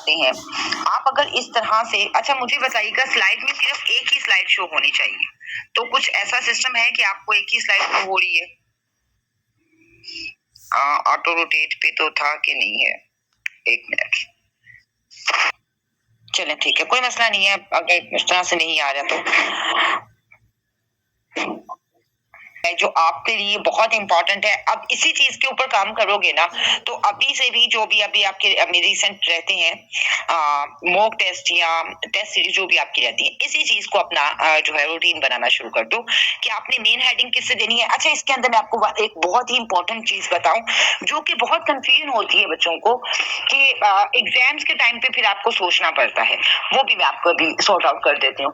चाहते हैं, आप अगर इस तरह से, अच्छा मुझे बताइएगा, स्लाइड में सिर्फ एक ही स्लाइड शो होनी चाहिए, तो कुछ ऐसा सिस्टम है कि आपको एक ही स्लाइड शो हो रही है? ऑटो रोटेट पे तो था कि नहीं है? एक मिनट, चलें ठीक है, कोई मसला नहीं है, अगर इस तरह से नहीं आ रहा तो जो आपके लिए बहुत इंपॉर्टेंट है। अब इसी चीज के ऊपर काम करोगे ना, तो अभी से भी जो भी अभी आपके रिसेंट रहते हैं मॉक टेस्ट या टेस्ट सीरीज जो भी आपकी रहती है, इसी चीज को अपना जो है रूटीन बनाना शुरू कर दो कि आपने मेन हेडिंग किससे देनी है। अच्छा, इसके अंदर मैं आपको एक बहुत ही इंपॉर्टेंट चीज बताऊं जो कि बहुत कंफ्यूजन होती है बच्चों को कि एग्जाम्स के टाइम पे फिर आपको सोचना पड़ता है, वो भी मैं आपको अभी सॉर्ट आउट कर देती हूँ।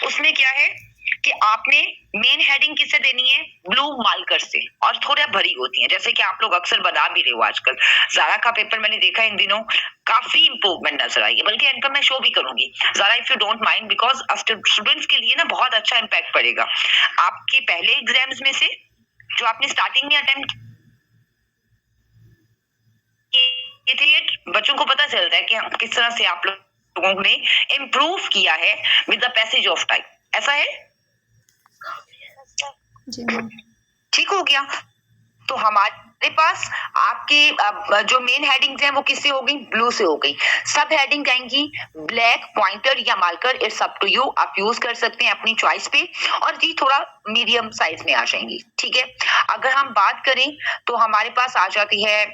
उसमें क्या है कि आपने मेन हेडिंग किससे देनी है? ब्लू मार्कर से, और थोड़ा भरी होती है, जैसे कि आप लोग अक्सर बता भी रहे हो। आजकल ज़ारा का पेपर मैंने देखा इन दिनों काफी इंप्रूवमेंट नजर आई है, बल्कि इनका मैं शो भी करूंगी ज़ारा, if you don't mind, because students के लिए ना बहुत अच्छा इम्पैक्ट पड़ेगा। आपके पहले एग्जाम्स में से जो आपने स्टार्टिंग में अटेम्प्ट किए थे, बच्चों को पता चलता है कि किस तरह से आप लोगों ने इम्प्रूव किया है with the passage of time. ऐसा है जी, ठीक हो गया। तो हमारे पास आपके जो मेन हेडिंग्स हैं वो किससे हो गई? ब्लू से हो गई। सब हेडिंग आएंगी ब्लैक, पॉइंटर या marker, it's up to you, आप यूज कर सकते हैं अपनी चॉइस पे, और ये थोड़ा मीडियम साइज में आ जाएंगी, ठीक है। अगर हम बात करें तो हमारे पास आ जाती है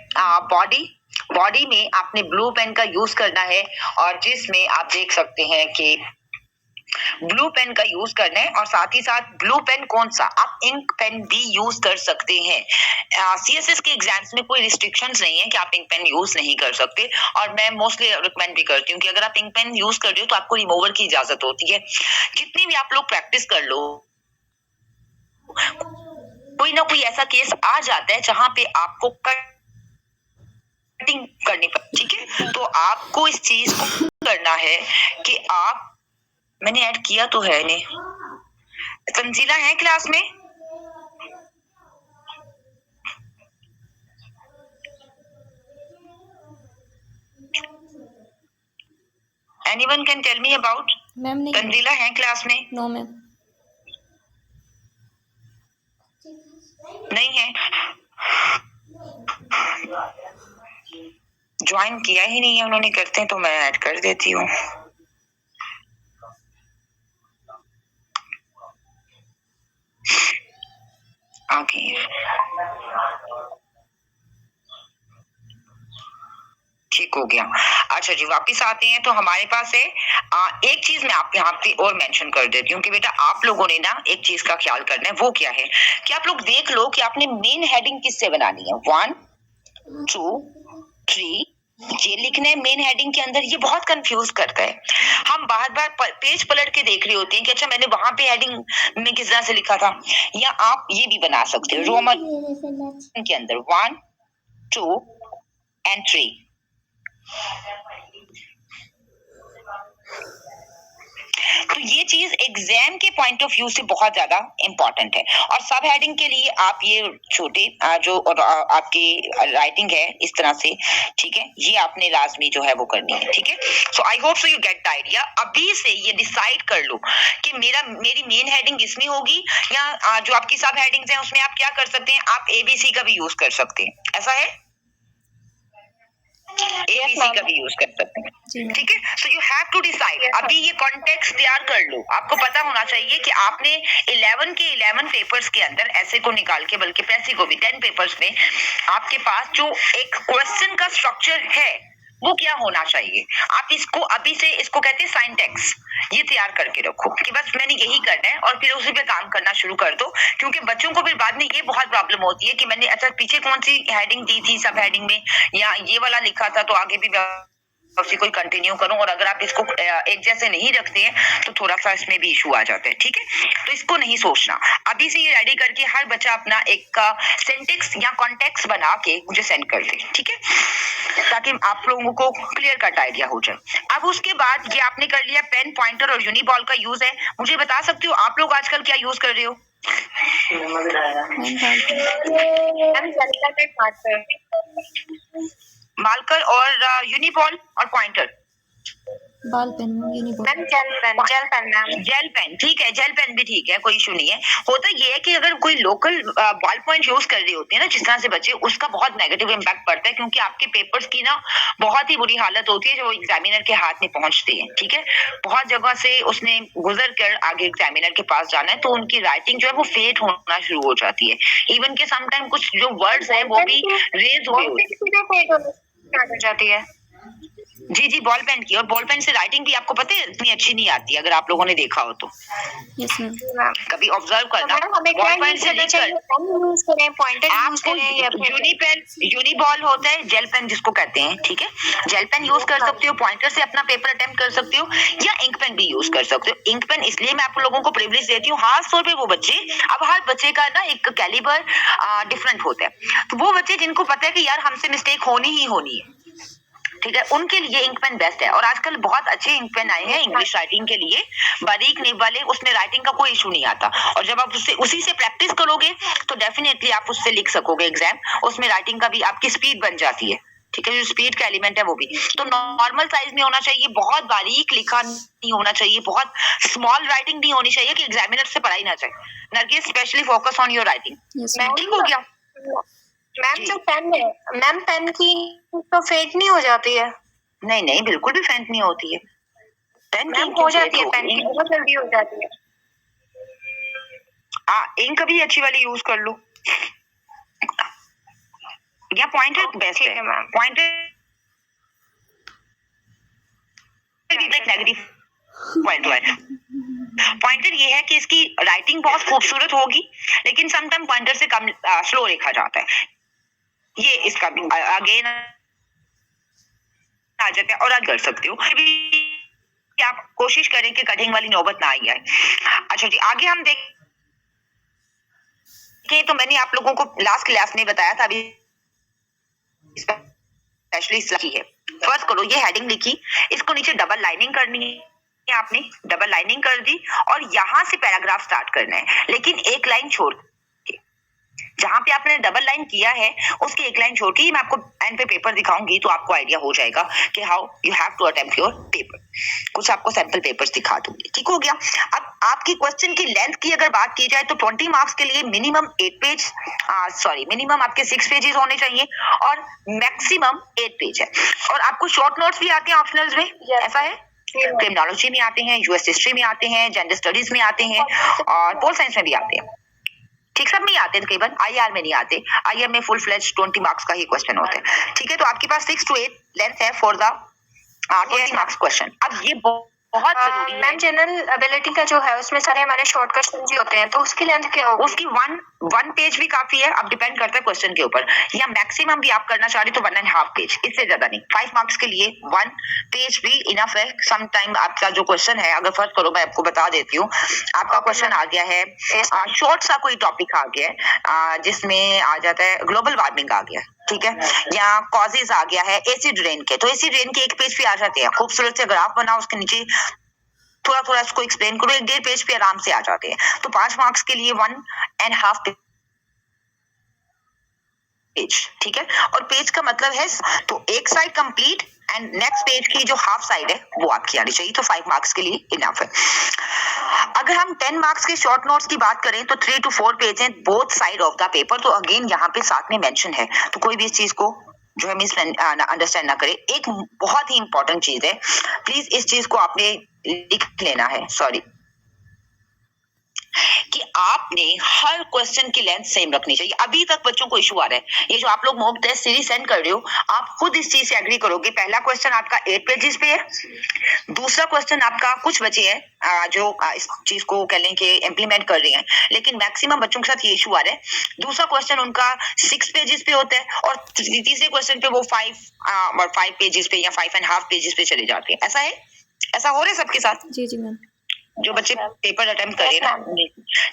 बॉडी में आपने ब्लू पेन का यूज करना है, और जिसमें आप देख सकते हैं कि ब्लू पेन का यूज करना है, और साथ ही साथ ब्लू पेन कौन सा, आप इंक पेन भी यूज कर सकते हैं। सीएसएस के एग्जाम्स में कोई रिस्ट्रिक्शंस नहीं है कि आप इंक पेन यूज नहीं कर सकते, और मैं मोस्टली रिकमेंड भी करती हूँ कि अगर आप इंक पेन यूज कर रहे हो तो आपको रिमूवर की इजाजत होती है। जितनी भी आप लोग प्रैक्टिस कर लो, कोई ना कोई ऐसा केस आ जाता है जहां पे आपको कटिंग करनी पड़ती है, ठीक है। तो आपको इस चीज को करना है कि आप, मैंने ऐड किया तो है नहीं, तंजीला है क्लास में? Anyone can tell me about? Ma'am नहीं, तंजीला है क्लास में? नो मैम, नहीं है, ज्वाइन किया ही नहीं है उन्होंने, करते हैं तो मैं ऐड कर देती हूँ। आगे ठीक हो गया। अच्छा जी, वापस आते हैं तो हमारे पास है एक चीज मैं आपके यहाँ पे और मेंशन कर देती हूँ कि बेटा आप लोगों ने ना एक चीज का ख्याल करना है, वो क्या है कि आप लोग देख लो कि आपने मेन हेडिंग किससे बनानी है। 1 2 3 ये लिखना है मेन हेडिंग के अंदर। ये बहुत कंफ्यूज करता है, हम बार बार पेज पलट के देख रहे होते हैं कि अच्छा मैंने वहां पे हेडिंग में किस तरह से लिखा था। या आप ये भी बना सकते हो रोमन के अंदर 1 2 एंड 3। तो ये चीज एग्जाम के पॉइंट ऑफ व्यू से बहुत ज्यादा इंपॉर्टेंट है। और सब हेडिंग के लिए आप ये छोटे जो आपकी राइटिंग है इस तरह से, ठीक है, ये आपने लाजमी जो है वो करनी है, ठीक है। So I hope so you get the idea. अभी से ये डिसाइड कर लो कि मेरी मेन हेडिंग इसमें होगी, या जो आपकी सब हेडिंग्स हैं उसमें आप क्या कर सकते हैं, आप एबीसी का भी यूज कर सकते हैं। ऐसा है, एबीसी का भी यूज कर सकते हैं, ठीक है। So you have to decide. अभी ये कॉन्टेक्स्ट तैयार कर लो। आपको पता होना चाहिए कि आपने 11 के 11 पेपर्स के अंदर ऐसे को निकाल के, बल्कि पैसे को भी 10 पेपर्स में आपके पास जो एक क्वेश्चन का स्ट्रक्चर है वो क्या होना चाहिए। आप इसको अभी से, इसको कहते हैं साइंटेक्स, ये तैयार करके रखो कि बस मैंने यही करना है, और फिर उसी पे काम करना शुरू कर दो। क्योंकि बच्चों को फिर बाद में ये बहुत प्रॉब्लम होती है कि मैंने अच्छा पीछे कौन सी हेडिंग दी थी सब हेडिंग में, या ये वाला लिखा था तो आगे भी उसी को कंटिन्यू करूं। और अगर आप इसको एक जैसे नहीं रखते हैं तो थोड़ा सा इसमें भी इशू आ जाता है, ठीक है। तो इसको नहीं सोचना, अभी से ये रेडी करके हर बच्चा अपना एक का सेंटेक्स या कॉन्टेक्स्ट बना के मुझे सेंड कर दे, ठीक है, ताकि आप लोगों को क्लियर कट आइडिया हो जाए। अब उसके बाद ये आपने कर लिया पेन, पॉइंटर और यूनिबॉल का यूज है। मुझे बता सकते हो आप लोग आजकल क्या यूज कर रहे हो? मार्कर और यूनिबॉल और pointer. Ball pen, uniball. Gel pen ठीक है, जेल पेन भी ठीक है, कोई इशू नहीं है। होता ये है कि अगर कोई लोकल बॉल पॉइंट यूज कर रहे होते हैं ना, जिस तरह से बच्चे, उसका बहुत नेगेटिव इम्पैक्ट पड़ता है, क्योंकि आपके पेपर्स की ना बहुत ही बुरी हालत होती है जो एग्जामिनर के हाथ में पहुंचती है। ठीक है, बहुत जगह से उसने गुजर कर आगे एग्जामिनर के पास जाना है, तो उनकी राइटिंग जो है वो फेड होना शुरू हो जाती है। इवन के समटाइम कुछ जो वर्ड्स है वो भी रेज हो जाती है। जी, बॉल पेन की, और बॉल पेन से राइटिंग भी आपको पता है इतनी अच्छी नहीं आती है, अगर आप लोगों ने देखा हो तो। Yes ma'am. कभी ऑब्जर्व करना, बॉल पेन से लेकर यूनिबॉल होता है, जेल पेन जिसको कहते हैं। ठीक है, जेल पेन यूज कर सकते हो, पॉइंटर से अपना पेपर अटेम्प्ट कर सकते हो, या इंक पेन भी यूज कर सकते हो। इंक पेन इसलिए मैं आप लोगों को प्रिविलेज देती हूँ, खास तौर पे वो बच्चे, अब हर बच्चे का ना एक कैलिबर डिफरेंट होता है, तो वो बच्चे जिनको पता है कि यार हमसे मिस्टेक होनी ही होनी है, ठीक है, उनके लिए इंक पेन बेस्ट है। और आजकल बहुत अच्छे इंक पेन आए हैं इंग्लिश राइटिंग के लिए, बारीक निब वाले, उसमें राइटिंग का कोई इशू नहीं आता। और जब आप उससे उसी से प्रैक्टिस करोगे तो डेफिनेटली आप उससे लिख सकोगे एग्जाम, उसमें राइटिंग का भी आपकी स्पीड बन जाती है। ठीक है, जो स्पीड का एलिमेंट है वो भी तो नॉर्मल साइज में होना चाहिए, बहुत बारीक लिखा नहीं होना चाहिए, बहुत स्मॉल राइटिंग नहीं होनी चाहिए कि एग्जामिनर से पढ़ाई ना जाए। Nargis, specially focus on your writing. ठीक हो गया मैम? जो पेन है मैम, पेन की तो फेड नहीं हो जाती है? नहीं, बिल्कुल भी फेंट नहीं होती है, पेन की हो जाती है, पेन की बहुत जल्दी हो जाती है। इंक भी अच्छी वाली यूज कर लो, या पॉइंटर बेस्ट है। पॉइंटर भी एक नेगेटिव पॉइंट है। पॉइंटर ये है कि इसकी राइटिंग बहुत खूबसूरत होगी, लेकिन समटाइम पॉइंटर से कम स्लो लिखा जाता है, ये इसका भी अगेन आ जाते हैं। और आप कर सकते हो कि आप कोशिश करें कि कटिंग वाली नौबत ना आई है। अच्छा जी, आगे हम देखें तो मैंने आप लोगों को लास्ट क्लास में बताया था, अभी स्पेशली है। फर्स्ट करो, ये हेडिंग लिखी, इसको नीचे डबल लाइनिंग करनी है, आपने डबल लाइनिंग कर दी और यहां से पैराग्राफ स्टार्ट करना है, लेकिन एक लाइन छोड़ के, जहां पे आपने डबल लाइन किया है उसकी एक लाइन छोड़ के। मैं आपको एंड पे पेपर दिखाऊंगी तो आपको आइडिया हो जाएगा कि how you have to attempt your paper. कुछ आपको सैंपल पेपर्स दिखा दूंगी, ठीक हो गया। अब आपकी क्वेश्चन की लेंथ की अगर बात की जाए तो 20 मार्क्स के लिए मिनिमम 8 पेज, मिनिमम आपके 6 पेजेस होने चाहिए और मैक्सिमम 8 पेज है। और आपको शॉर्ट नोट्स भी आते हैं ऑप्शनल्स में, ऐसा है, क्रिमिनोलॉजी में आते हैं, यूएस हिस्ट्री में आते हैं, जेंडर स्टडीज में आते हैं और पोल साइंस में भी आते हैं। ठीक, सब में आते हैं, तकरीबन आईआर में नहीं आते। आईआर में फुल फ्लेज 20 मार्क्स का ही क्वेश्चन होता है। ठीक है, तो आपके पास 6 to 8 लेंथ है फॉर द 20 मार्क्स क्वेश्चन। अब ये बहुत जरूरी है। मैम, जनरल एबिलिटी का जो है उसमें सारे हमारे शॉर्ट क्वेश्चन भी होते हैं, तो उसकी लेंथ क्या होगी? उसकी वन पेज भी काफी है, अब डिपेंड करता है क्वेश्चन के ऊपर, या मैक्सिमम भी आप करना चाह रहे तो 1.5 पेज, इससे ज्यादा नहीं। 5 मार्क्स के लिए 1 पेज भी इनफ है। सम टाइम आपका जो क्वेश्चन है, अगर फर्स्ट करो मैं आपको बता देती हूँ, आपका क्वेश्चन आ गया है शॉर्ट सा कोई टॉपिक आ गया है, जिसमें आ जाता है ग्लोबल वार्मिंग आ गया है, ठीक है, या कॉजेज आ गया है एसिड रेन के, तो एसिड रेन के 1 पेज पे आ जाते हैं। खूबसूरत से ग्राफ बनाओ, उसके नीचे थोड़ा इसको एक्सप्लेन करो, 1.5 पेज पे आराम से आ जाते हैं। तो 5 मार्क्स के लिए 1.5 पेज, ठीक है। और पेज का मतलब है तो एक side complete and next page की जो हाफ साइड है वो आपकी आनी चाहिए, तो 5 मार्क्स के लिए इनफ है। अगर हम 10 मार्क्स के शॉर्ट नोट्स की बात करें तो 3 to 4 पेज हैं both side of the paper, तो अगेन यहाँ पे साथ में मेंशन है, तो कोई भी इस चीज को जो है मिस अंडरस्टैंड ना करे। एक बहुत ही इंपॉर्टेंट चीज है, प्लीज इस चीज को आपने लिख लेना है, सॉरी, कि आपने हर क्वेश्चन की लेंथ सेम रखनी चाहिए। अभी तक बच्चों को इशू आ रहा है, ये जो आप लोग मॉक टेस्ट सीरीज सेंड कर रहे हो, आप खुद इस चीज से एग्री करोगे। पहला क्वेश्चन आपका 8 पेजेस पे है, दूसरा क्वेश्चन आपका कुछ बचे हैं जो इस चीज को कह लें कि इम्प्लीमेंट कर रहे हैं, लेकिन मैक्सिमम बच्चों के साथ ये इशू आ रहा है। दूसरा क्वेश्चन उनका 6 पेजेस पे होता है और तीसरे क्वेश्चन पे वो 5 पेजेस पे या 5.5 पेजेस पे चले जाते हैं। ऐसा है, ऐसा हो रहा है सबके साथ? जी जी मैम, जो बच्चे पेपर अटेम्प्ट करे ना,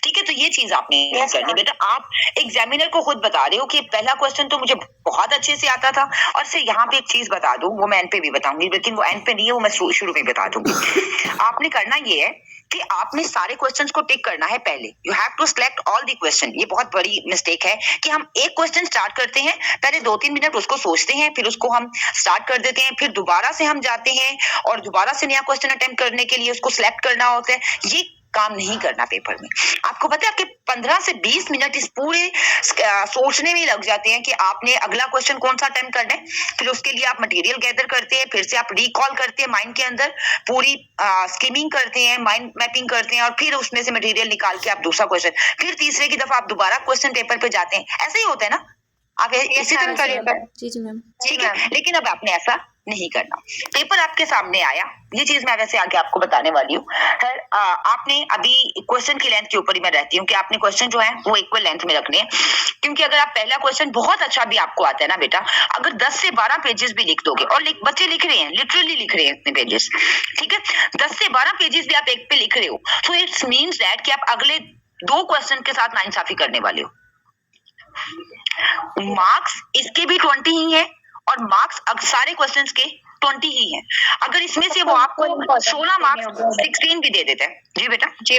ठीक है, तो ये चीज आपने करनी बेटा। आप एग्जामिनर को खुद बता रहे हो कि पहला क्वेश्चन तो मुझे बहुत अच्छे से आता था, और से यहाँ पे एक चीज बता दूं, वो मैं एंड पे भी बताऊंगी, लेकिन वो एंड पे नहीं है, वो मैं शुरू में बता दूंगी। आपने करना ये है कि आपने सारे क्वेश्चंस को टिक करना है पहले। You have to select all the question. ये बहुत बड़ी मिस्टेक है कि हम एक क्वेश्चन स्टार्ट करते हैं, पहले 2-3 मिनट उसको सोचते हैं, फिर उसको हम स्टार्ट कर देते हैं, फिर दोबारा से हम जाते हैं और दोबारा से नया क्वेश्चन अटेम्प्ट करने के लिए उसको सिलेक्ट करना होता है। ये काम नहीं करना पेपर में। आपको पता है आपके 15 से 20 मिनट इस पूरे सोचने में लग जाते हैं कि आपने अगला क्वेश्चन कौन सा अटेम्प्ट करना है। फिर उसके लिए आप मटेरियल गैदर करते हैं, फिर से आप रिकॉल करते हैं माइंड के अंदर, पूरी स्कीमिंग करते हैं, माइंड मैपिंग करते हैं और फिर उसमें से मटेरियल निकाल के आप दूसरा क्वेश्चन, फिर तीसरे की दफा आप दोबारा क्वेश्चन पेपर पे जाते हैं। ऐसा ही होता है ना, आप इसी तरह करिएगा। जी जी मैम। ठीक है, लेकिन अब आपने ऐसा नहीं करना। पेपर आपके सामने आया, ये चीज मैं वैसे आगे आपको बताने वाली हूँ। आपने अभी क्वेश्चन की लेंथ के ऊपर ही मैं रहती हूँ कि आपने क्वेश्चन जो है वो इक्वल लेंथ में रखने हैं, क्योंकि अगर आप पहला क्वेश्चन बहुत अच्छा भी आपको आता है ना बेटा, अगर 10 से 12 पेजेस भी लिख दोगे, और बच्चे लिख रहे हैं, लिटरली लिख रहे हैं इतने पेजेस, ठीक है, 10 से 12 पेजेस भी आप एक पे लिख रहे हो, तो इट्स मीन्स दैट कि आप अगले 2 क्वेश्चन के साथ नाइंसाफी करने वाले हो। मार्क्स इसके भी 20 ही है और मार्क्स सारे क्वेश्चंस के 20 ही है। अगर इसमें से वो आपको 16 मार्क्स 16 भी दे देते हैं। जी बेटा। जी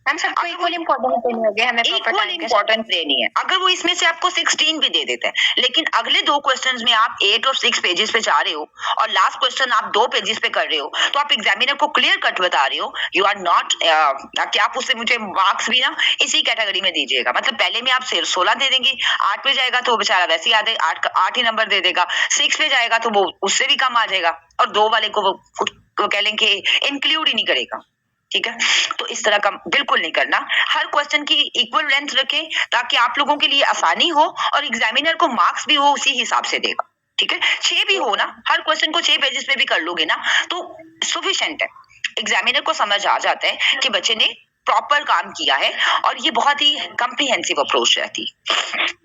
मैम सबको इक्वल इम्पोर्टेंस देनी होगी हमें, इक्वल इम्पोर्टेंस देनी है। अगर वो इसमें से आपको 16 भी दे देते हैं, लेकिन अगले 2 क्वेश्चंस में आप 8 और 6 पेजेस पे जा रहे हो और लास्ट क्वेश्चन आप 2 पेजेस पे कर रहे हो, तो आप एग्जामिनर को क्लियर कट बता रहे हो यू आर नॉट कि आप उससे मुझे मार्क्स भी ना इसी कैटेगरी में दीजिएगा। मतलब पहले में आप सिर्फ 16 दे देंगे, 8 पे जाएगा तो वो बेचारा वैसे ही 8 ही नंबर दे देगा, 6 पे जाएगा तो वो उससे भी कम आ जाएगा और 2 वाले को वो कह लेंगे इंक्लूड ही नहीं करेगा। ठीक है, तो इस तरह का बिल्कुल नहीं करना। हर क्वेश्चन की इक्वल लेंथ रखें ताकि आप लोगों के लिए आसानी हो और एग्जामिनर को मार्क्स भी वो उसी हिसाब से देगा। ठीक है, 6 भी हो ना, हर क्वेश्चन को 6 पेजेस पे भी कर लोगे ना तो सफिशिएंट है। एग्जामिनर को समझ आ जाता है कि बच्चे ने प्रॉपर काम किया है और ये बहुत ही कॉम्प्रिहेंसिव अप्रोच रहती है।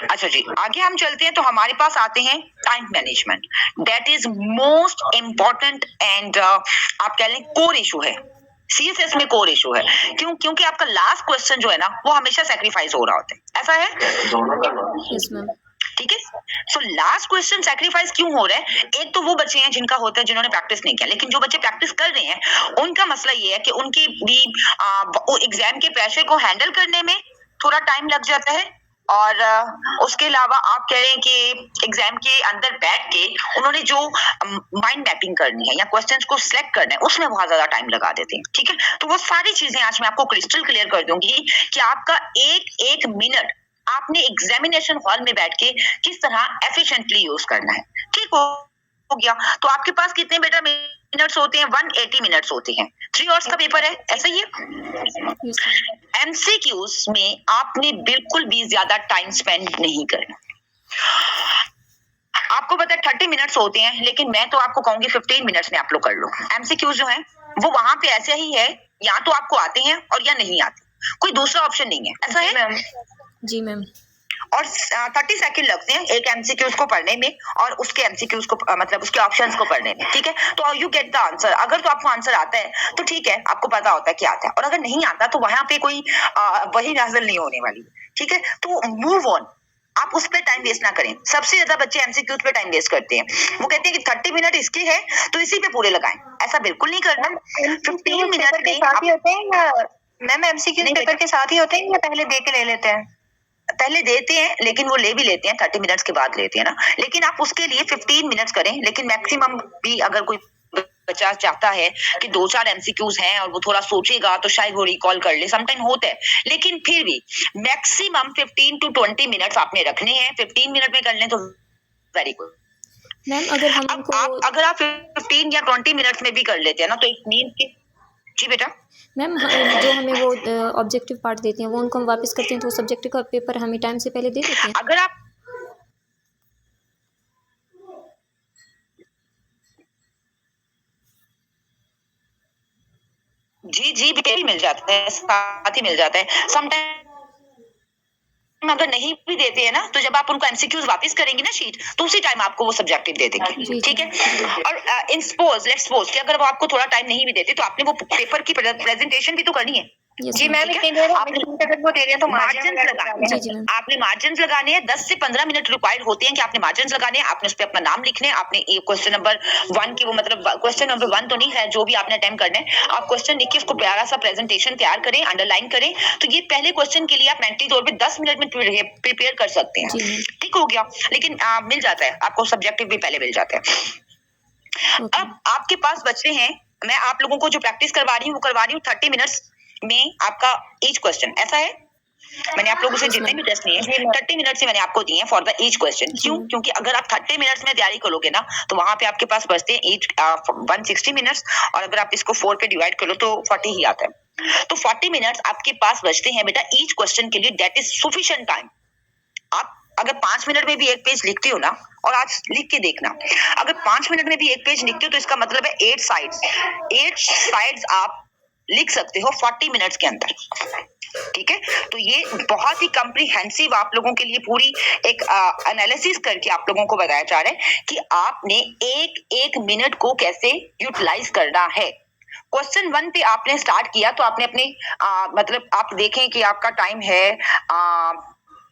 अच्छा जी, आगे हम चलते हैं तो हमारे पास आते हैं time management. That is most important and आप कह लें कोर इशू है, सीएसएस में कोर इशू है। क्योंकि आपका लास्ट क्वेश्चन जो है ना वो हमेशा सैक्रिफाइस हो रहा होता है। ऐसा है? Yes ma'am. ठीक है, सो लास्ट क्वेश्चन सैक्रिफाइस क्यों हो रहा है? एक तो वो बच्चे हैं जिनका होता है जिन्होंने प्रैक्टिस नहीं किया, लेकिन जो बच्चे प्रैक्टिस कर रहे हैं उनका मसला ये है कि उनकी भी एग्जाम के प्रेशर को हैंडल करने में थोड़ा टाइम लग जाता है और उसके अलावा आप कह रहे हैं कि एग्जाम के अंदर बैठ के उन्होंने जो माइंड मैपिंग करनी है या क्वेश्चंस को सिलेक्ट करना है उसमें बहुत ज्यादा टाइम लगा देते हैं। ठीक है, तो वो सारी चीजें आज मैं आपको क्रिस्टल क्लियर कर दूंगी कि आपका एक मिनट आपने एग्जामिनेशन हॉल में बैठ के किस तरह एफिशिएंटली यूज करना है। ठीक हो गया, तो आपके पास कितने बेटा मिनट्स होते हैं? 180 मिनट्स होते हैं। 3 आवर्स का पेपर है, ऐसा ही है। एमसीक्यूज में आपने बिल्कुल भी ज्यादा टाइम स्पेंड नहीं करना। आपको पता है 30 मिनट्स होते हैं, लेकिन मैं तो आपको कहूंगी 15 मिनट्स में आप लोग कर लो। एमसीक्यूज जो है वो वहां पे ऐसे ही है, या तो आपको आते हैं और या नहीं आते, कोई दूसरा ऑप्शन नहीं है। ऐसा है मैम? जी मैम। और 30 सेकंड लगते हैं एक एमसीक्यूज को पढ़ने में और उसके एमसीक्यूज को मतलब उसके ऑप्शंस को पढ़ने में। ठीक है, तो यू गेट द आंसर। अगर तो आपको आंसर आता है तो ठीक है, आपको पता होता है क्या आता है, और अगर नहीं आता तो वहां पे कोई वही नाज़िल नहीं होने वाली। ठीक है, तो मूव ऑन, आप उस पर टाइम वेस्ट ना करें। सबसे ज्यादा बच्चे एमसीक्यूज पे टाइम वेस्ट करते हैं। वो कहते हैं कि 30 मिनट इसके है तो इसी पे पूरे लगाएं। ऐसा बिल्कुल नहीं करना। 15 मिनट के साथ ही होते हैं या मैम एमसीक्यूज पेपर के साथ ही होते हैं या पहले दे के ले लेते हैं? पहले देते हैं, लेकिन वो ले भी लेते हैं 30 मिनट्स के बाद लेते हैं ना। लेकिन आप उसके लिए 15 मिनट्स करें, लेकिन मैक्सिमम भी अगर कोई बच्चा चाहता है कि 2-4 एमसीक्यूज हैं और वो थोड़ा सोचेगा तो शायद वो रिकॉल कर ले, समटाइम होता है, लेकिन फिर भी मैक्सिमम 15 to 20 मिनट्स आपने रखने हैं। 15 मिनट में कर लें तो वेरी गुड। मैम अगर हम अगर आप 15 या 20 मिनट्स में भी कर लेते हैं ना तो इट मीन कि जी बेटा। मैम जो हमें वो ऑब्जेक्टिव पार्ट देते हैं वो उनको हम वापस करते हैं तो सब्जेक्टिव का पेपर हमें टाइम से पहले दे देते हैं। अगर आप जी भी मिल जाता है, साथ ही मिल जाता है। समटाइम अगर नहीं भी देते हैं ना तो जब आप उनको एमसीक्यूज वापस करेंगे ना शीट, तो उसी टाइम आपको वो सब्जेक्टिव दे देंगे। ठीक है, और लेट्स सपोज कि अगर वो आपको थोड़ा टाइम नहीं भी देते तो आपने वो पेपर की प्रेजेंटेशन भी तो करनी है। यस जी मैम। मैम, इतनी देर आपने अगर वो दे रहे हैं तो मार्जिन मार्जिन लगाने जी जी मैम। आपने मार्जिन लगाने हैं। 10 से 15 मिनट रिक्वायर्ड होते हैं कि आपने मार्जिन लगाने हैं, आपने उस पे अपना नाम लिखने हैं, आपने क्वेश्चन नंबर 1 की वो मतलब क्वेश्चन नंबर 1 तो नहीं है, जो भी आपने अटेम्प्ट करना है आप क्वेश्चन लिख के उसको प्यारा सा प्रेजेंटेशन तैयार करें, अंडरलाइन करें। तो ये पहले क्वेश्चन के लिए आप मेंटली तौर पे 10 मिनट में प्रिपेयर कर सकते जी हैं। मैम। ठीक हो गया। लेकिन मिल जाता है आपको, सब्जेक्टिव भी पहले मिल जाता है। ओके अब आपके पास बचते हैं, मैं आप लोगों को जो प्रैक्टिस करवा रही हूँ वो करवा रही हूँ 30 मिनट्स में आपका ईच क्वेश्चन। ऐसा है, मैंने आप लोगों से Yes, जितने ma'am. भी टेस्ट लिए जी मैम। 30 मिनट से मैंने आपको दिए हैं फॉर द ईच क्वेश्चन। जी क्यों? मैम। क्योंकि अगर आप 30 मिनट्स में तैयारी करोगे ना तो वहां पे आपके पास बचते हैं ईच 160 मिनट्स, और अगर आप इसको 4 पे डिवाइड करो तो 40 ही आता है। तो 40 मिनट्स आपके पास बचते हैं बेटा ईच क्वेश्चन के लिए। That is sufficient time. आप अगर 5 मिनट में भी एक पेज लिखते हो ना, और आज लिख के देखना, अगर 5 मिनट में भी एक पेज लिखते हो तो इसका मतलब है 8 साइड्स आप लिख सकते हो 40 मिनट्स के अंदर। ठीक है, तो ये बहुत ही कॉम्प्रिहेंसिव आप लोगों के लिए पूरी एक एनालिसिस करके आप लोगों को बताया जा रहा है कि आपने एक एक मिनट को कैसे यूटिलाइज करना है। क्वेश्चन 1 पे आपने स्टार्ट किया तो आपने अपने मतलब आप देखें कि आपका टाइम है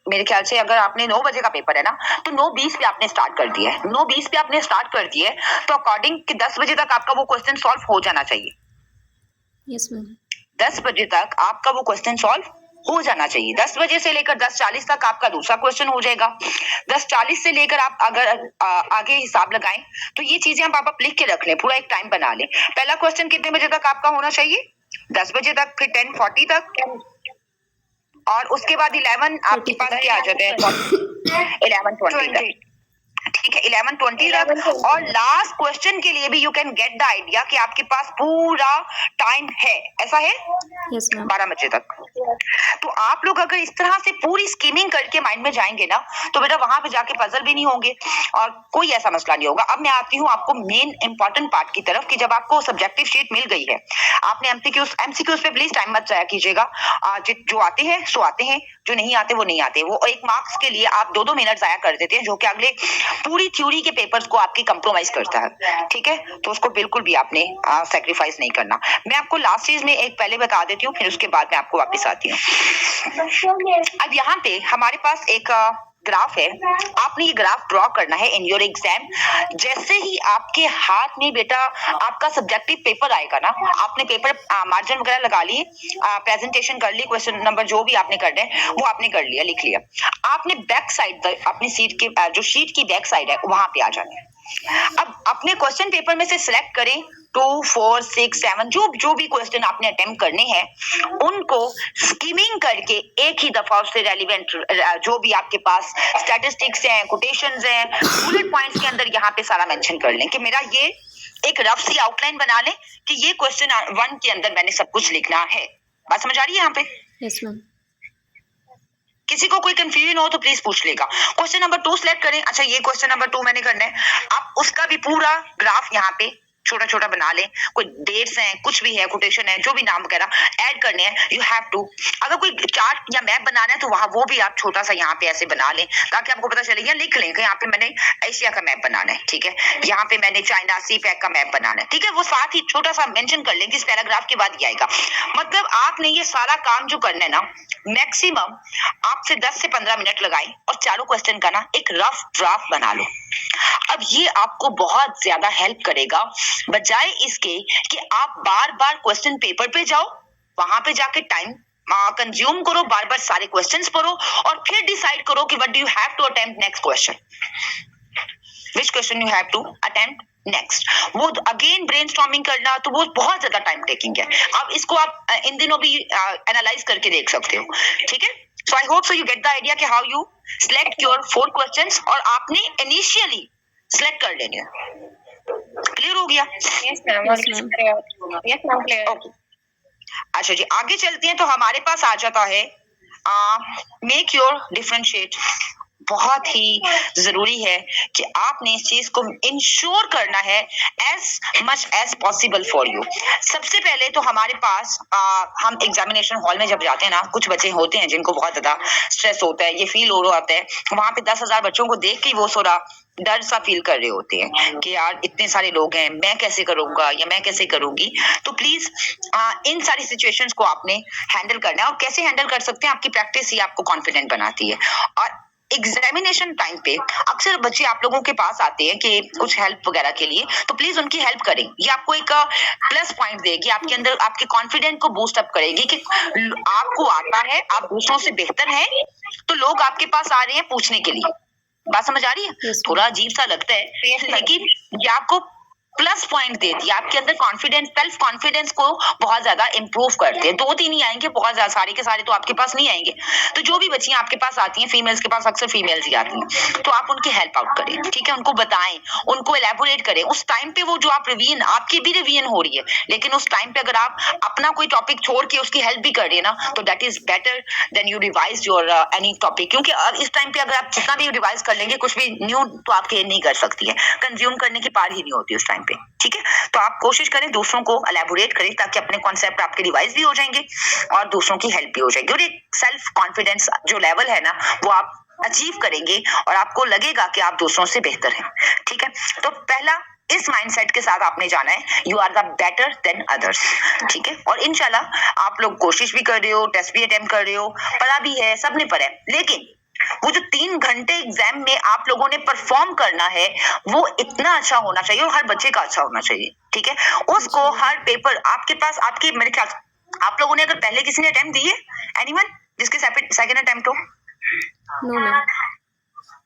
मेरे ख्याल से अगर आपने 9 बजे का पेपर है ना तो 9:20 पे आपने स्टार्ट कर दिया है। 9:20 पे आपने स्टार्ट कर दिया है तो अकॉर्डिंग कि 10 बजे तक आपका वो क्वेश्चन सॉल्व हो जाना चाहिए। Yes ma'am. 10 बजे तक आपका वो क्वेश्चन सॉल्व हो जाना चाहिए। 10 बजे से लेकर 10:40 तक आपका दूसरा क्वेश्चन हो जाएगा। 10:40 से लेकर आप अगर आगे हिसाब लगाएं तो ये चीजें आप लिख के रख लें, पूरा एक टाइम बना लें। पहला क्वेश्चन कितने बजे तक आपका होना चाहिए? 10 बजे तक, फिर 10:40 तक, और उसके बाद 11 आपके पास क्या आ जाते हैं? 11:20 तक। ठीक है, 11:20 तक। और लास्ट क्वेश्चन के लिए भी you can get the idea कि आपके पास पूरा टाइम है। ऐसा है यस मैम। 12 बजे तक। तो आप लोग अगर इस तरह से पूरी स्कीमिंग करके माइंड में जाएंगे ना तो बेटा वहां पे जाके पजल भी नहीं होंगे और कोई ऐसा मसला नहीं होगा। अब मैं आती हूँ आपको मेन इंपॉर्टेंट पार्ट की तरफ कि जब आपको सब्जेक्टिव शीट मिल गई है, आपने एमसीक्यूज पे प्लीज टाइम मत जाया कीजिएगा। जो आते हैं सो आते हैं, जो नहीं आते वो नहीं आते। वो 1 मार्क्स के लिए आप 2-2 मिनट जाया कर देते हैं, जो कि अगले पूरी थ्योरी के पेपर्स को आपकी कंप्रोमाइज करता है। ठीक है, तो उसको बिल्कुल भी आपने सैक्रिफाइस नहीं करना। मैं आपको लास्ट चीज में एक पहले बता देती हूँ, फिर उसके बाद मैं आपको वापस आती हूँ। अब यहाँ पे हमारे पास एक ग्राफ है, आपने ये ग्राफ ड्रॉ करना है इन योर एग्जाम। जैसे ही आपके हाथ में बेटा आपका सब्जेक्टिव पेपर आएगा ना, आपने पेपर मार्जिन वगैरह लगा लिए, प्रेजेंटेशन कर ली, क्वेश्चन नंबर जो भी आपने करना है वो आपने कर लिया, लिख लिया। आपने बैक साइड अपनी सीट के जो शीट की बैक साइड है वहां पे आ जाना है। अब अपने क्वेश्चन पेपर में से सिलेक्ट करें 2, 4, 6, 7 जो भी क्वेश्चन आपने अटेम्प्ट करने हैं उनको स्कीमिंग करके एक ही दफा उससे रेलिवेंट जो भी आपके पास स्टैटिस्टिक्स हैं, कोटेशंस हैं, बुलेट पॉइंट्स के अंदर यहाँ पे सारा मेंशन कर लें कि मेरा ये एक रफ सी आउटलाइन बना लें कि ये क्वेश्चन 1 के अंदर मैंने सब कुछ लिखना है। बात समझ आ रही है यहाँ पे? Yes ma'am. किसी को कोई कंफ्यूजन हो तो प्लीज पूछ लेगा। क्वेश्चन नंबर 2 सिलेक्ट करें। अच्छा, ये क्वेश्चन नंबर 2 मैंने करना है। आप उसका भी पूरा ग्राफ यहाँ पे छोटा छोटा बना लें, कोई डेट्स हैं, कुछ भी है, कोटेशन है, जो भी नाम वगैरह ऐड करने हैं, यू हैव टू। अगर कोई चार्ट या मैप बनाना है तो वहां वो भी आप छोटा सा यहाँ पे ऐसे बना लें ताकि आपको पता चले, या लिख लें कि यहाँ पे मैंने एशिया का मैप बनाना है। ठीक है, यहाँ पे मैंने चाइना सी पैक का मैप बनाना है। ठीक है, वो साथ ही छोटा सा मेंशन कर लें कि इस पैराग्राफ के बाद ये आएगा। मतलब आपने ये सारा काम जो करना है ना, मैक्सिमम आपसे 10 से 15 मिनट लगाए और चारों क्वेश्चन का ना एक रफ ड्राफ्ट बना लो। अब ये आपको बहुत ज्यादा हेल्प करेगा, बजाय इसके कि आप बार बार क्वेश्चन पेपर पे जाओ, वहां पे जाके टाइम कंज्यूम करो, बार बार सारे क्वेश्चंस पढ़ो और फिर डिसाइड करो कि what do you have to attempt next question, which question you have to attempt next. वो अगेन ब्रेनस्टॉर्मिंग करना तो वो बहुत ज्यादा टाइम टेकिंग है। अब इसको आप इन दिनों भी एनालाइज करके देख सकते हो। ठीक है, so I hope so you get the idea कि how you select your 4 questions और आपने इनिशियली सिलेक्ट कर लेने हैं। क्लियर हो गया? Yes ma'am. Yes, ma'am. Yes ma'am, clear. Okay, अच्छा जी, आगे चलते हैं। तो हमारे पास आ जाता है मेक योर डिफरेंशिएट बहुत ही जरूरी है कि आपने इस चीज को इंश्योर करना है as much as possible for you. सबसे पहले तो हमारे पास हम एग्जामिनेशन हॉल में जब जाते हैं ना, कुछ बच्चे होते हैं जिनको बहुत ज्यादा स्ट्रेस होता है, ये फील हो रहा होता है, वहां पे 10,000 बच्चों को देख के वो थोड़ा डर सा फील कर रहे होते हैं कि यार इतने सारे लोग हैं, मैं कैसे करूंगा या मैं कैसे करूंगी। तो प्लीज इन सारी सिचुएशंस को आपने हैंडल करना है, और कैसे हैंडल कर सकते हैं, आपकी प्रैक्टिस ही आपको कॉन्फिडेंट बनाती है। और एग्जामिनेशन टाइम पे अक्सर बच्चे आप लोगों के पास आते हैं कि कुछ हेल्प वगैरह के लिए, तो प्लीज उनकी हेल्प करें। ये आपको एक प्लस पॉइंट देगी, आपके अंदर आपके कॉन्फिडेंस को बूस्ट अप करेगी कि आपको आता है, आप दूसरों से बेहतर हैं, तो लोग आपके पास आ रहे हैं पूछने के लिए। बात समझ आ रही है? Yes, थोड़ा अजीब सा लगता है, लेकिन ये आपको प्लस पॉइंट देती है, आपके अंदर कॉन्फिडेंस, सेल्फ कॉन्फिडेंस को बहुत ज्यादा इंप्रूव करते हैं। 2-3 ही आएंगे, बहुत ज्यादा सारे के सारे तो आपके पास नहीं आएंगे। तो जो भी बच्चियां आपके पास आती हैं, फीमेल्स के पास अक्सर फीमेल्स ही आती हैं, तो आप उनकी हेल्प आउट करें, ठीक है, उनको बताएं, उनको एलैबोरेट करें। उस टाइम पे वो जो आप रिवीजन, आपकी भी रिवीजन हो रही है, लेकिन उस टाइम पे अगर आप अपना कोई टॉपिक छोड़ के उसकी हेल्प भी कर रहे हैं ना, तो that is better than you revise your any topic. क्योंकि इस टाइम पे अगर आप जितना भी रिवाइज कर लेंगे, कुछ भी न्यू तो आप गेन नहीं कर सकती है, कंज्यूम करने की पार ही नहीं होती उस टाइम पे, ठीक है। तो आप कोशिश करें दूसरों को एलैबोरेट करें, ताकि अपने कॉन्सेप्ट आपके रिवाइज भी हो जाएंगे और दूसरों की हेल्प भी हो जाएगी, और एक सेल्फ कॉन्फिडेंस जो लेवल है ना, वो आप अचीव करेंगे और आपको लगेगा कि आप दूसरों से बेहतर हैं, ठीक है। तो पहला इस माइंडसेट के साथ आपने जाना है, you are the better than others, ठीक है। और इंशाल्लाह आप लोग कोशिश भी कर रहे हो, टेस्ट भी अटेम्प्ट कर रहे हो, पढ़ा भी है, सबने पढ़ा है, लेकिन वो जो 3 घंटे एग्जाम में आप लोगों ने परफॉर्म करना है, वो इतना अच्छा होना चाहिए, और हर बच्चे का अच्छा होना चाहिए, ठीक है। उसको हर पेपर आपके पास, आपके मेरे ख्याल आप लोगों ने, अगर पहले किसी ने अटेम्प्ट दी है, एनीवन जिसके सेकंड अटेम्प्ट हो? No ma'am.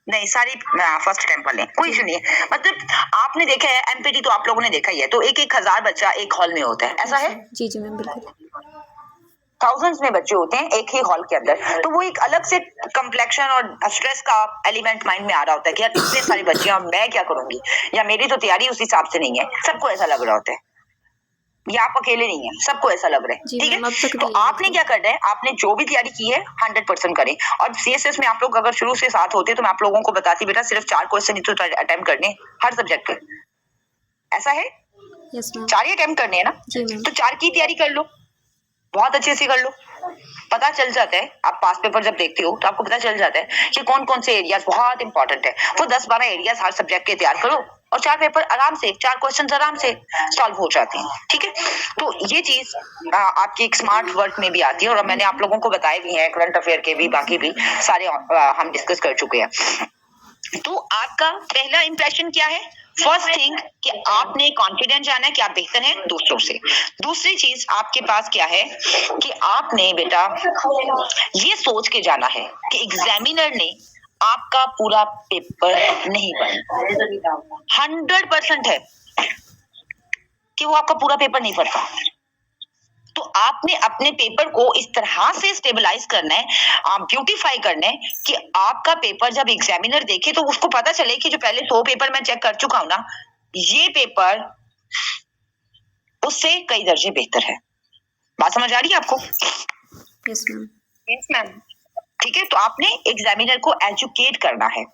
नहीं, सारी फर्स्ट अटेम्प्ट वाले, कोई इशू नहीं है। मतलब आपने देखा है एमपीटी, तो आप लोगों ने देखा ही है, तो 1,000 बच्चा एक हॉल में होता है, ऐसा है? जी जी मैम, बिल्कुल। थाउजेंड्स में बच्चे होते हैं एक ही हॉल के अंदर, तो वो एक अलग से कम्प्लेक्शन और स्ट्रेस का एलिमेंट माइंड में आ रहा होता है कि यार इतने सारे बच्चे हैं, मैं क्या करूंगी, या मेरी तो तैयारी उस हिसाब से नहीं है। सबको ऐसा लग रहा होता है, या आप अकेले नहीं है, सबको ऐसा लग रहा है, ठीक है। तो आपने क्या करना है, आपने जो भी तैयारी की है 100% करें। और सीएसएस में आप लोग अगर शुरू से साथ होते तो मैं आप लोगों को बताती, बेटा सिर्फ 4 क्वेश्चन ही तो अटेम्प्ट करने हर सब्जेक्ट के, ऐसा है? Yes ma'am. 4 ही अटेम्प्ट करने हैं ना, जी मैम। तो 4 की तैयारी कर लो, बहुत अच्छे से कर लो। पता चल जाता है, आप पास पेपर जब देखते हो तो आपको पता चल जाता है कि कौन कौन से एरियाज बहुत इंपॉर्टेंट है। वो 10-12 एरियाज हर सब्जेक्ट के तैयार करो, और 4 पेपर आराम से, 4 क्वेश्चन आराम से सॉल्व हो जाते हैं, ठीक है। तो ये चीज आपकी एक स्मार्ट वर्क में भी आती है, और मैंने आप लोगों को बताए भी हैं, करंट अफेयर के भी, बाकी भी सारे हम डिस्कस कर चुके हैं। तो आपका पहला इंप्रेशन क्या है? फर्स्ट थिंग कि आपने कॉन्फिडेंट जाना है कि आप बेहतर हैं दूसरों से। दूसरी चीज आपके पास क्या है कि आपने बेटा ये सोच के जाना है कि एग्जामिनर ने आपका पूरा पेपर नहीं पढ़ा। 100% है कि वो आपका पूरा पेपर नहीं पढ़ता। तो आपने अपने पेपर को इस तरह से स्टेबलाइज करना है, ब्यूटीफाई करना है कि आपका पेपर जब एग्जामिनर देखे तो उसको पता चले कि जो पहले 100 पेपर मैं चेक कर चुका हूं ना, ये पेपर उससे कई दर्जे बेहतर है। बात समझ आ रही है आपको? Yes ma'am. Yes ma'am. ठीक है, तो आपने एग्जामिनर को एजुकेट करना है।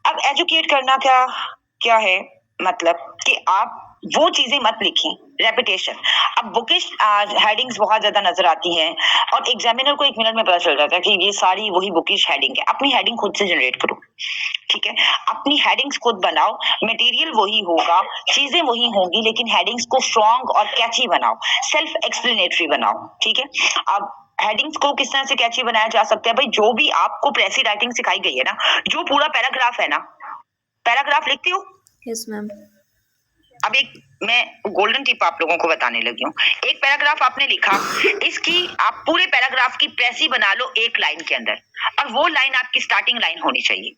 अब एजुकेट करना क्या है, मतलब कि आप वो चीजें मत लिखें, रेपिटेशन। अब बुकिश हेडिंग्स बहुत ज्यादा नजर आती हैं, और एग्जामिनर को 1 मिनट में पता चल जाता है कि ये सारी वही बुकिश हेडिंग है। अपनी हेडिंग खुद से जनरेट करो, ठीक है, अपनी हेडिंग्स खुद बनाओ, मटेरियल वही होगा, चीजें वही होंगी, लेकिन हेडिंग्स को स्ट्रॉन्ग और कैची बनाओ, सेल्फ एक्सप्लेनेटरी बनाओ, ठीक है। अब हेडिंग्स को किस तरह से कैची बनाया जा सकता है? भाई जो भी आपको प्रेसी राइटिंग सिखाई गई है ना, जो पूरा पैराग्राफ है ना, पैराग्राफ लिखती हो? Yes ma'am. अब एक मैं गोल्डन टिप आप लोगों को बताने लगी हूँ। एक पैराग्राफ आपने लिखा, इसकी आप पूरे पैराग्राफ की प्रेसी बना लो एक लाइन के अंदर, और वो लाइन आपकी स्टार्टिंग लाइन होनी चाहिए।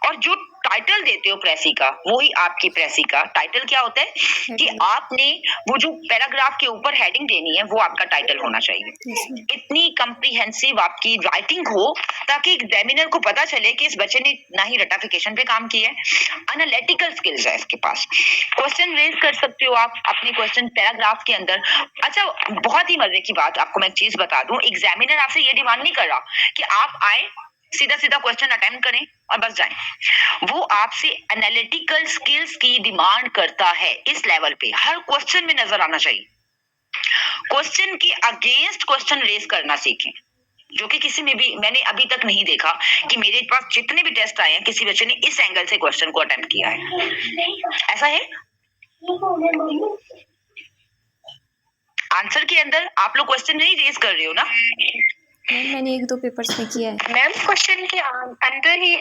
और जो टाइटल देते हो प्रेसी का, वही आपकी प्रेसी का टाइटल क्या होता है कि आपने वो जो पैराग्राफ के ऊपर हेडिंग देनी है, वो आपका टाइटल होना चाहिए। इतनी कंप्रीहेंसिव आपकी राइटिंग हो ताकि एग्जामिनर को पता चले कि इस बच्चे ने ना ही रटाफिकेशन पे काम किया है, एनालिटिकल स्किल्स है इसके पास। क्वेश्चन रेज कर सकते हो आप अपने क्वेश्चन पैराग्राफ के अंदर। अच्छा, बहुत ही मजे की बात आपको मैं एक चीज बता दूं, एग्जामिनर आपसे ये डिमांड नहीं कर रहा कि आप आए सीधा सीधा क्वेश्चन अटेम्प्ट करें और बस जाएं। वो आपसे एनालिटिकल स्किल्स की डिमांड करता है इस लेवल पे, हर क्वेश्चन में नजर आना चाहिए। क्वेश्चन के अगेंस्ट क्वेश्चन रेज करना सीखें, जो कि किसी में भी मैंने अभी तक नहीं देखा कि मेरे पास जितने भी टेस्ट आए हैं किसी बच्चे ने इस एंगल से क्वेश्चन को अटेम्प्ट किया है। ऐसा है? आंसर के अंदर आप लोग क्वेश्चन नहीं रेज कर रहे हो ना? मैम मैंने 1-2 पेपर्स में किया है। मैम क्वेश्चन के अंदर ही